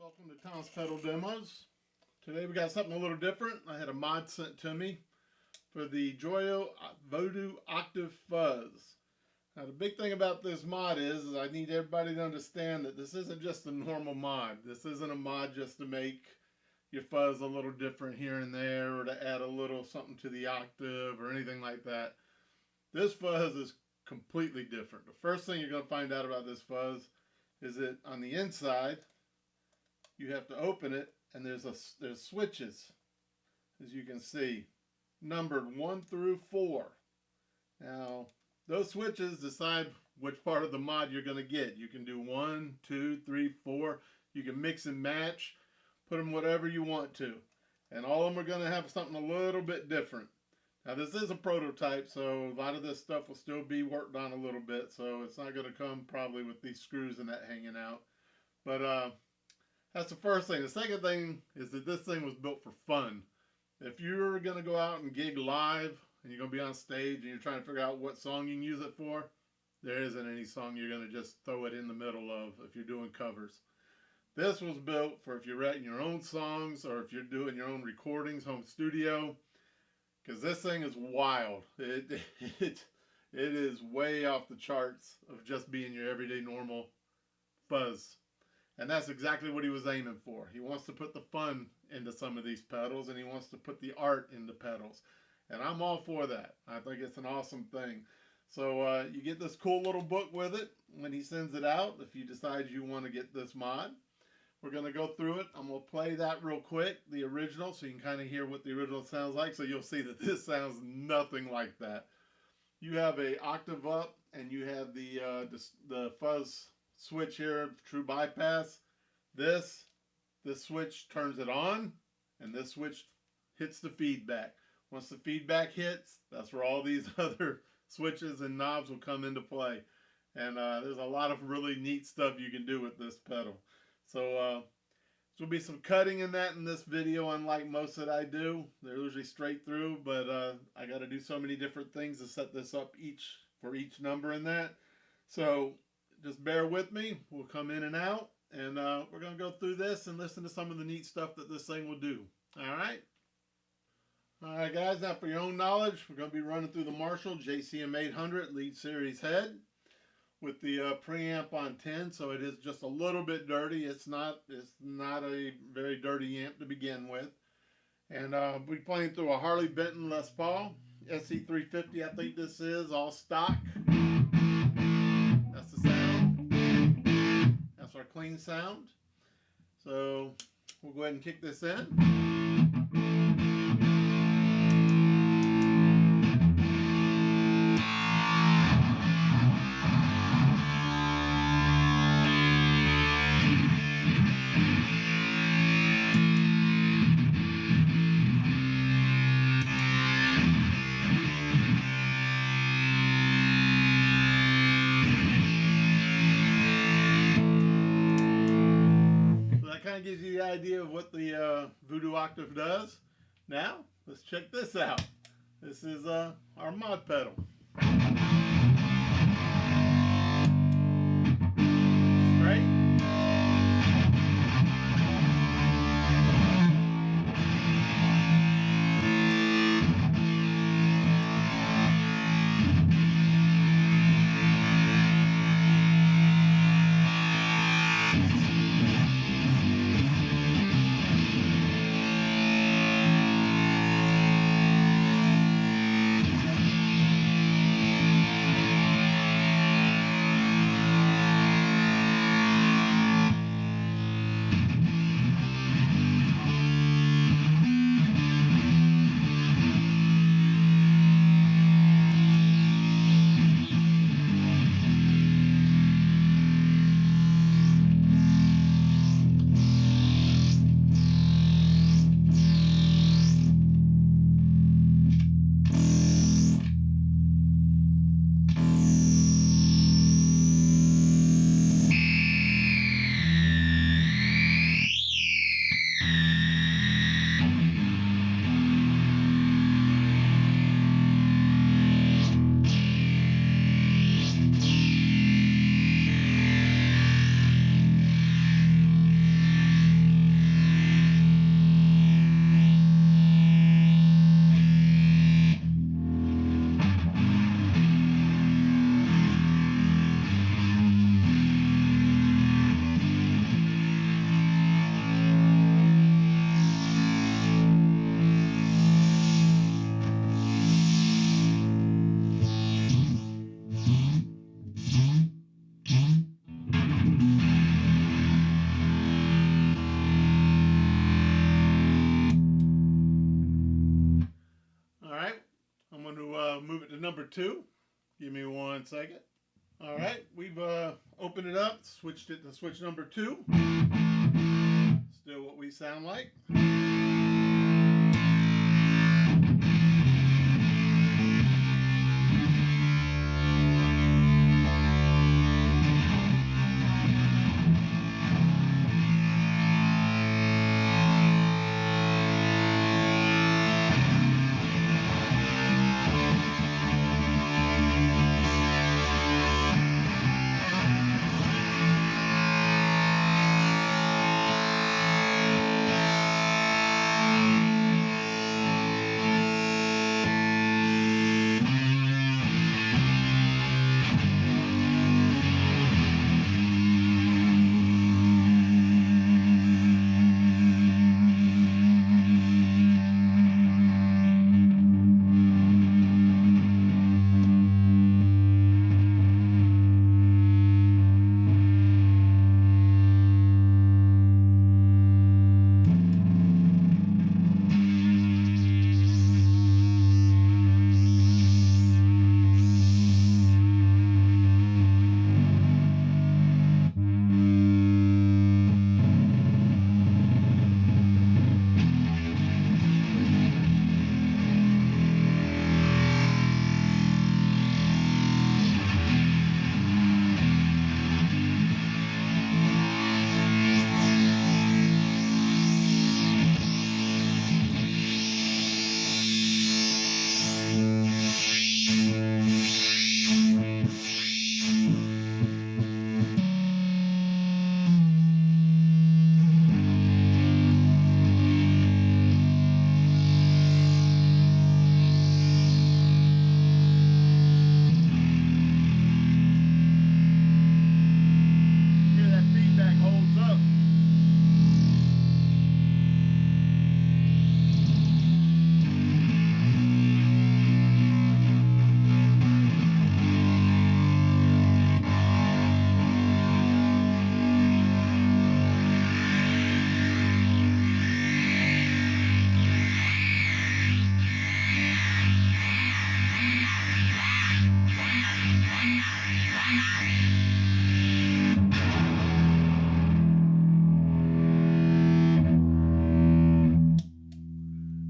Welcome to Tom's Pedal Demos. Today we got something a little different. I had a mod sent to me for the Joyo Voodoo Octave Fuzz. Now the big thing about this mod is I need everybody to understand that this isn't just a normal mod. This isn't a mod just to make your fuzz a little different here and there or to add a little something to the octave or anything like that. This fuzz is completely different. The first thing you're going to find out about this fuzz is that on the inside you have to open it, and there's switches, as you can see, numbered 1 through 4. Now those switches decide which part of the mod you're going to get. You can do 1, 2, 3, 4. You can mix and match, put them whatever you want to, and all of them are going to have something a little bit different. Now this is a prototype, so a lot of this stuff will still be worked on a little bit, so it's not going to come probably with these screws and that hanging out. But that's the first thing. The second thing is that this thing was built for fun. If you're going to go out and gig live and you're going to be on stage and you're trying to figure out what song you can use it for, there isn't any song you're going to just throw it in the middle of if you're doing covers. This was built for if you're writing your own songs or if you're doing your own recordings, home studio, because this thing is wild. It is way off the charts of just being your everyday normal fuzz. And that's exactly what he was aiming for. He wants to put the fun into some of these pedals, and he wants to put the art into pedals. And I'm all for that. I think it's an awesome thing. So you get this cool little book with it when he sends it out, if you decide you want to get this mod. We're going to go through it. I'm going to play that real quick, the original, so you can kind of hear what the original sounds like. So you'll see that this sounds nothing like that. You have a octave up, and you have the fuzz switch here, true bypass. This switch turns it on, and this switch hits the feedback. Once the feedback hits, that's where all these other switches and knobs will come into play. And there's a lot of really neat stuff you can do with this pedal. So there'll be some cutting in this video, unlike most that I do. They're usually straight through, but I got to do so many different things to set this up for each number in that. So just bear with me. We'll come in and out, and we're going to go through this and listen to some of the neat stuff that this thing will do. Alright? Alright guys, now for your own knowledge, we're going to be running through the Marshall JCM 800 lead series head with the preamp on 10, so it is just a little bit dirty. It's not a very dirty amp to begin with. And we'll be playing through a Harley Benton Les Paul SC350, I think this is, all stock. That's the sound. That's our clean sound. So we'll go ahead and kick this in. Gives you the idea of what the Voodoo Octave does. Now, let's check this out. This is our mod pedal. Straight. number 2. Give me 1 second. All right, we've opened it up, switched it to switch number 2. Still what we sound like.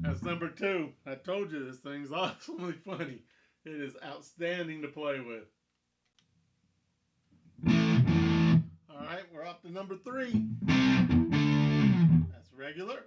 That's number 2. I told you this thing's awesomely funny. It is outstanding to play with. Alright, we're off to number 3. That's regular.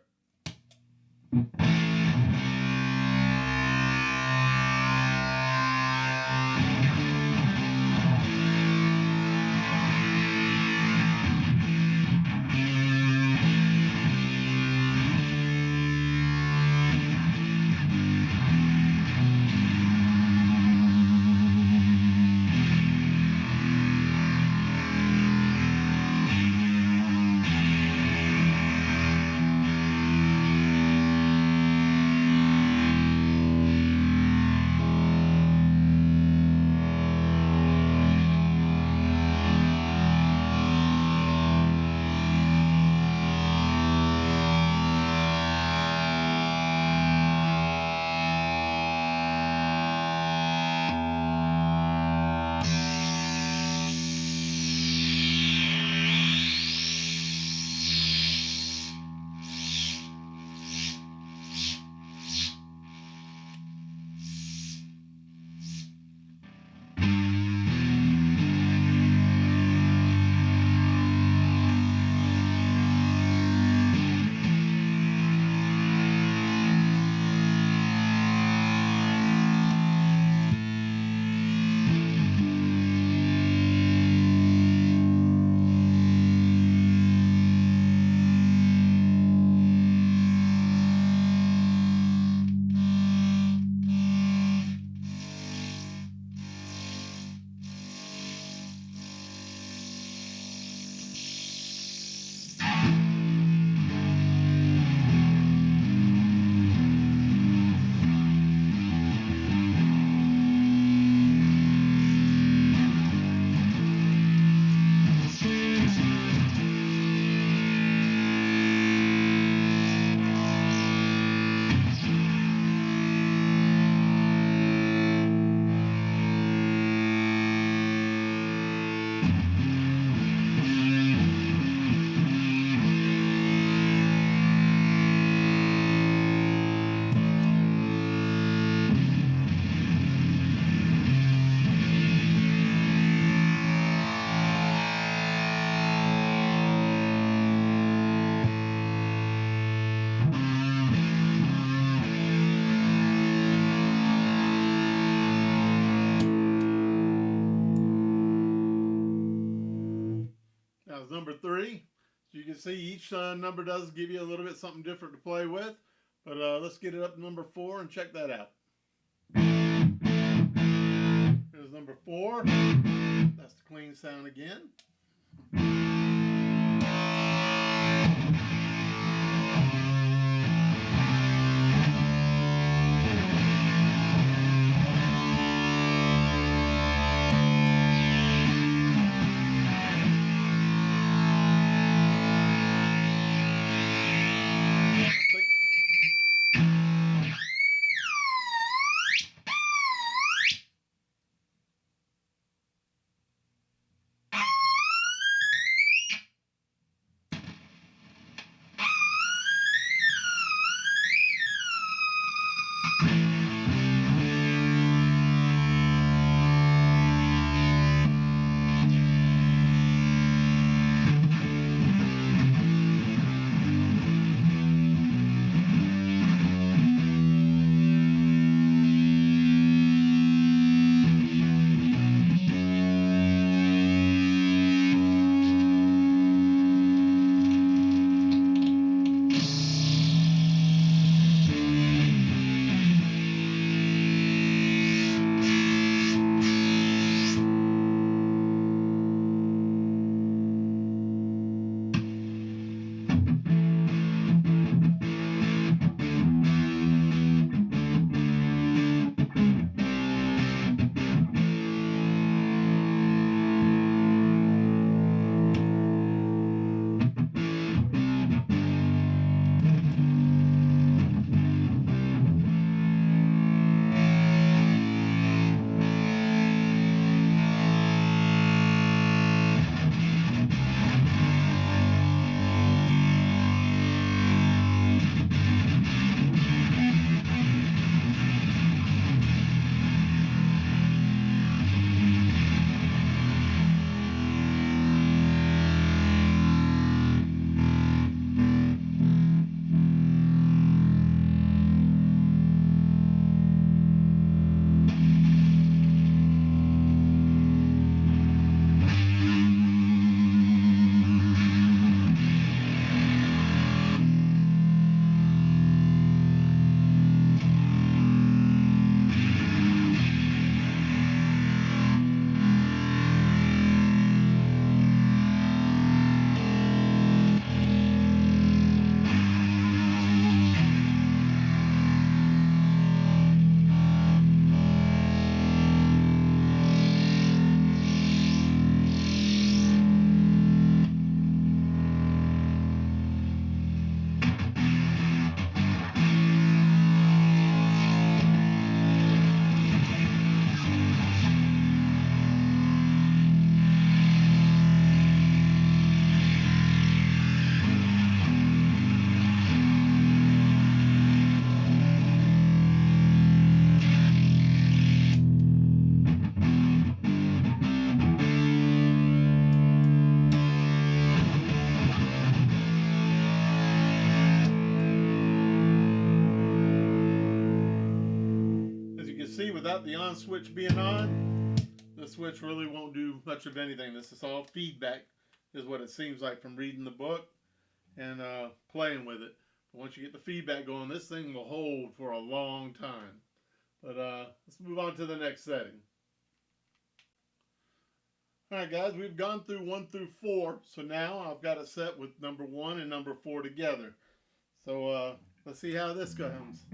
You can see each number does give you a little bit something different to play with. But let's get it up to number 4 and check that out. Here's number 4. That's the clean sound again. Without the on switch being on, the switch really won't do much of anything. This is all feedback is what it seems like from reading the book and playing with it. But once you get the feedback going, this thing will hold for a long time. But let's move on to the next setting. Alright guys, we've gone through 1 through 4, so now I've got it set with number 1 and number 4 together. So let's see how this comes.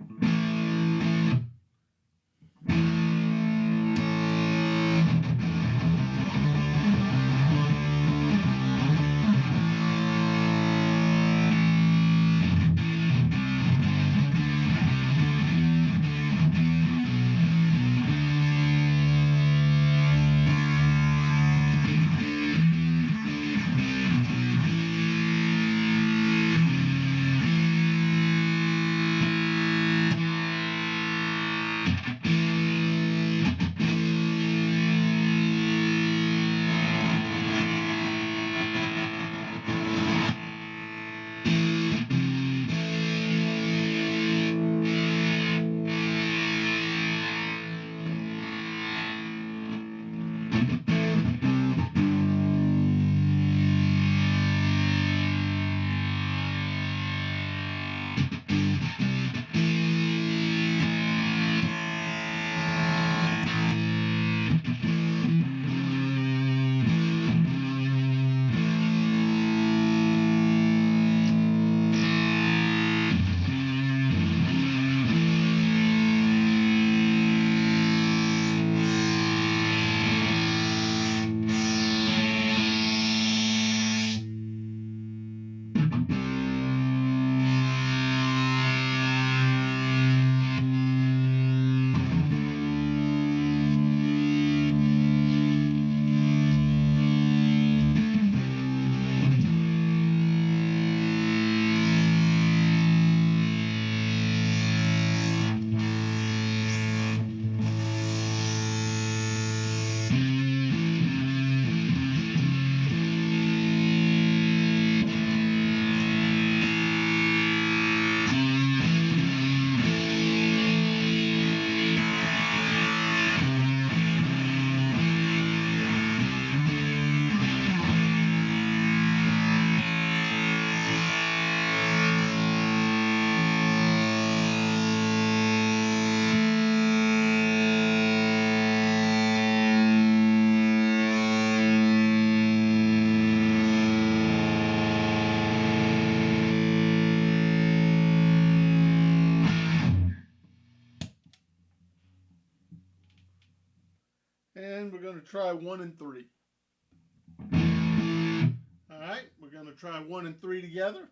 And we're going to try 1 and 3. All right, we're going to try 1 and 3 together.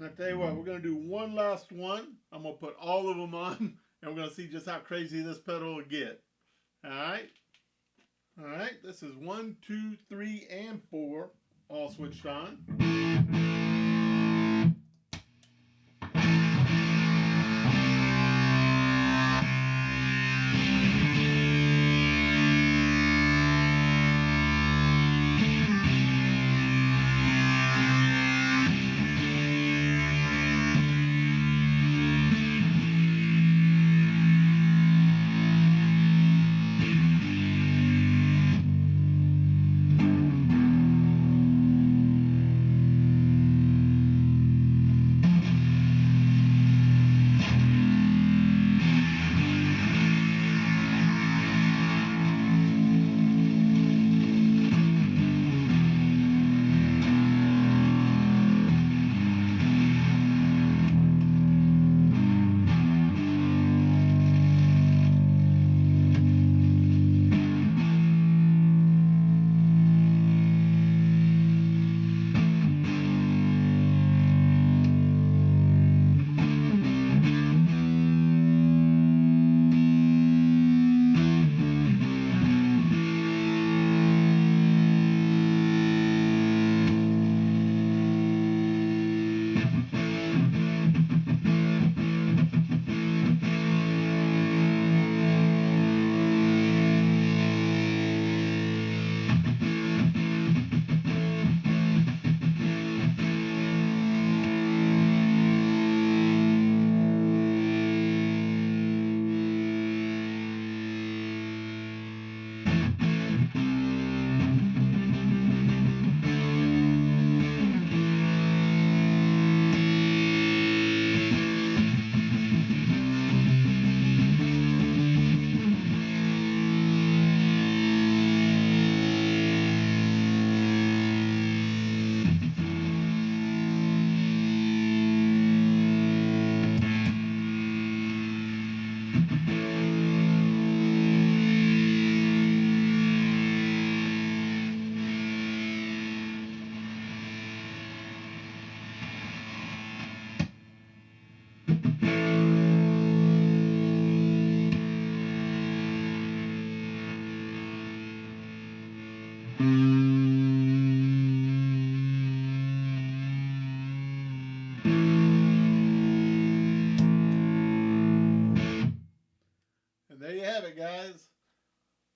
I tell you what, we're going to do one last one. I'm going to put all of them on, and we're going to see just how crazy this pedal will get. All right? All right, this is 1, 2, 3, and 4, all switched on.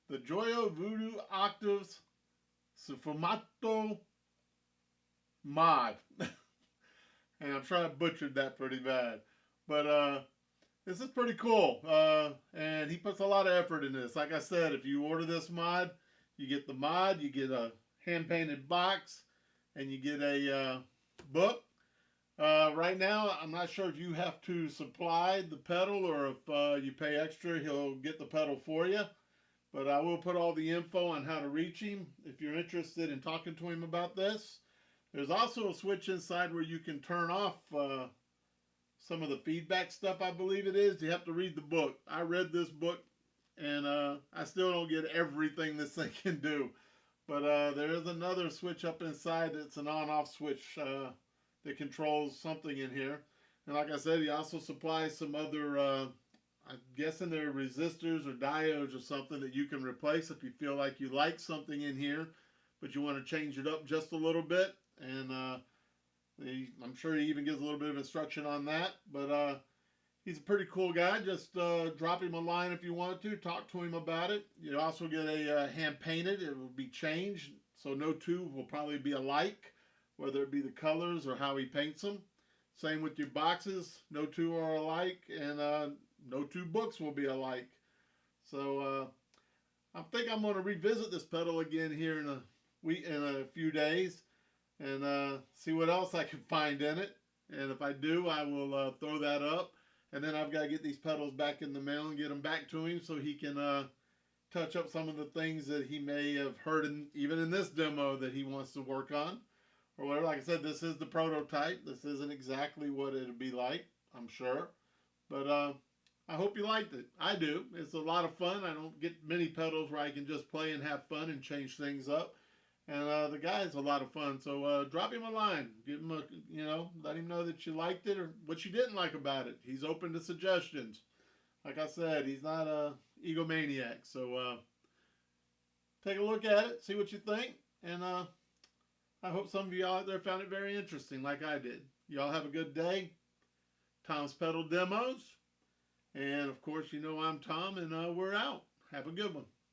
the Joyo Voodoo Octaves SFumato mod. And I'm sure I butchered that pretty bad. But this is pretty cool. And he puts a lot of effort in this. Like I said, if you order this mod, you get the mod, you get a hand-painted box, and you get a book. Right now, I'm not sure if you have to supply the pedal or if you pay extra, he'll get the pedal for you. But I will put all the info on how to reach him if you're interested in talking to him about this. There's also a switch inside where you can turn off some of the feedback stuff, I believe it is. You have to read the book. I read this book, and I still don't get everything this thing can do. But there is another switch up inside that's an on-off switch that controls something in here. And like I said, he also supplies some other, I'm guessing they're resistors or diodes or something that you can replace if you feel like you like something in here, but you want to change it up just a little bit. And I'm sure he even gives a little bit of instruction on that. But he's a pretty cool guy. Just drop him a line if you want to. Talk to him about it. You also get a hand painted. It will be changed. So no two will probably be alike, whether it be the colors or how he paints them. Same with your boxes. No two are alike. And no two books will be alike. So I think I'm going to revisit this pedal again here in a few days. And see what else I can find in it. And if I do, I will throw that up. And then I've got to get these pedals back in the mail and get them back to him so he can touch up some of the things that he may have heard even in this demo that he wants to work on. Or whatever. Like I said, this is the prototype. This isn't exactly what it'll be like, I'm sure. But I hope you liked it. I do. It's a lot of fun. I don't get many pedals where I can just play and have fun and change things up. And the guy's a lot of fun. So drop him a line. Give him let him know that you liked it or what you didn't like about it. He's open to suggestions. Like I said, he's not a egomaniac. So take a look at it. See what you think. And I hope some of you out there found it very interesting like I did. Y'all have a good day. Tom's Pedal Demos. And of course, you know I'm Tom and we're out. Have a good one.